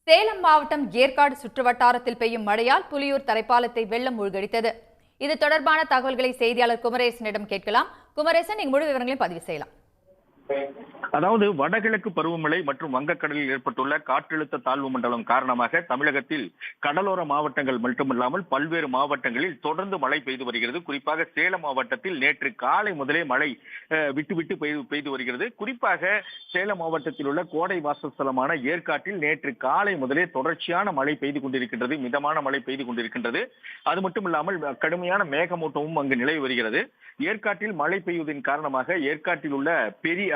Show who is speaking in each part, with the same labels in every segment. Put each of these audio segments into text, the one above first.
Speaker 1: சேலம் மாவட்டம் ஏற்காடு சுற்றுவட்டாரத்தில் பெய்யும் மழையால் புலியூர் தரைப்பாலத்தை வெள்ளம் மூழ்கடித்தது. இது தொடர்பான தகவல்களை செய்தியாளர் குமரேசனிடம் கேட்கலாம். குமரேசன், நீங்க முழு விவரங்களையும் பதிவு செய்யலாம்.
Speaker 2: அதாவது வடகிழக்கு பருவமழை மற்றும் வங்கக்கடலில் ஏற்பட்டுள்ள காற்றழுத்த தாழ்வு மண்டலம் காரணமாக தமிழகத்தில் கடலோர மாவட்டங்கள் மட்டுமில்லாமல் பல்வேறு மாவட்டங்களில் தொடர்ந்து மழை பெய்து வருகிறது. குறிப்பாக சேலம் மாவட்டத்தில் நேற்று காலை முதலே மழை விட்டு பெய்து வருகிறது. குறிப்பாக சேலம் மாவட்டத்தில் உள்ள கோடை வாசஸ்தலமான ஏற்காட்டில் நேற்று காலை முதலே தொடர்ச்சியான மழை பெய்து கொண்டிருக்கின்றது. மிதமான மழை பெய்து கொண்டிருக்கின்றது. அது மட்டும் இல்லாமல் கடுமையான மேகமூட்டமும் அங்கு நிலவி வருகிறது. ஏற்காட்டில் மழை பெய்வதன் காரணமாக ஏற்காட்டில் உள்ள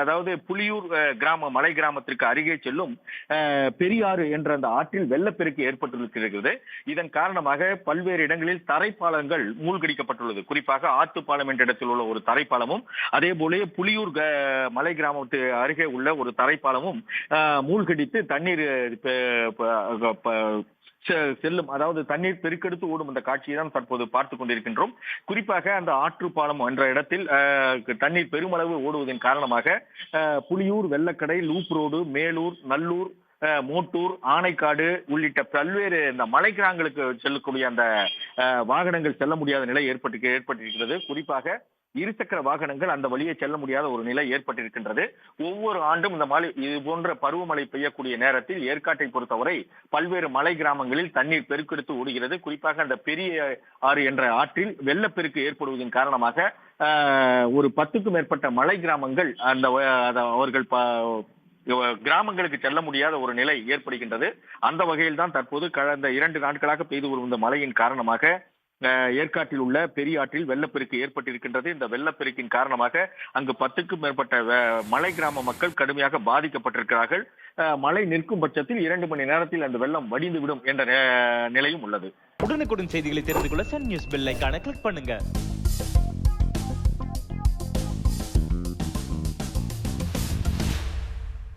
Speaker 2: அதாவது புலியூர் கிராம மலை கிராமத்திற்கு அருகே செல்லும் பெரியாறு என்ற அந்த ஆற்றில் வெள்ளப்பெருக்கு ஏற்பட்டிருக்கிறது. இதன் காரணமாக பல்வேறு இடங்களில் தரைப்பாலங்கள் மூழ்கடிக்கப்பட்டுள்ளது. குறிப்பாக ஆத்துப்பாலம் என்ற இடத்தில் உள்ள ஒரு தரைப்பாலமும், அதே போல புலியூர் மலை கிராமத்து அருகே உள்ள ஒரு தரைப்பாலமும் மூழ்கடித்து தண்ணீர் செல்லும், அதாவது தண்ணீர் பெருக்கெடுத்து ஓடும் அந்த காட்சியை தான் தற்போது பார்த்துக் கொண்டிருக்கின்றோம். குறிப்பாக அந்த ஆற்றுப்பாலம் என்ற இடத்தில் தண்ணீர் பெருமளவு ஓடுவதன் காரணமாக புலியூர், வெள்ளக்கடை, லூப் ரோடு, மேலூர், நல்லூர், மோட்டூர், ஆனைக்காடு உள்ளிட்ட பல்வேறு இந்த மலை கிராமங்களுக்கு செல்லக்கூடிய அந்த வாகனங்கள் செல்ல முடியாத நிலை ஏற்பட்டிருக்கிறது. குறிப்பாக இருசக்கர வாகனங்கள் அந்த வழியை செல்ல முடியாத ஒரு நிலை ஏற்பட்டிருக்கின்றது. ஒவ்வொரு ஆண்டும் இந்த மழை இது போன்ற பருவமழை பெய்யக்கூடிய நேரத்தில் ஏற்காட்டை பொறுத்தவரை பல்வேறு மலை கிராமங்களில் தண்ணீர் பெருக்கெடுத்து ஓடுகிறது. குறிப்பாக அந்த பெரிய ஆறு என்ற ஆற்றில் வெள்ளப்பெருக்கு ஏற்படுவதன் காரணமாக ஒரு 10க்கும் மேற்பட்ட மலை கிராமங்கள் அவர்கள் கிராமங்களுக்கு செல்ல முடியாத ஒரு நிலை ஏற்படுகின்றது. அந்த வகையில் தான் தற்போது கடந்த 2 நாட்களாக பெய்து வரும் இந்த மழையின் காரணமாக ஏற்காட்டில் உள்ள பெரியாற்றில் வெள்ளப்பெருக்கு ஏற்பட்டிருக்கின்றது. இந்த வெள்ளப்பெருக்கின் காரணமாக அங்கு 10க்கும் மேற்பட்ட மலை கிராம மக்கள் கடுமையாக பாதிக்கப்பட்டிருக்கிறார்கள். மழை நிற்கும் பட்சத்தில் 2 மணி நேரத்தில் அந்த வெள்ளம் வடிந்துவிடும் என்ற நிலையும் உள்ளது.
Speaker 3: உடனுக்குடன் செய்திகளை தெரிந்து கொள்ள சன் நியூஸ் பெல் ஐகானை கிளிக் பண்ணுங்க.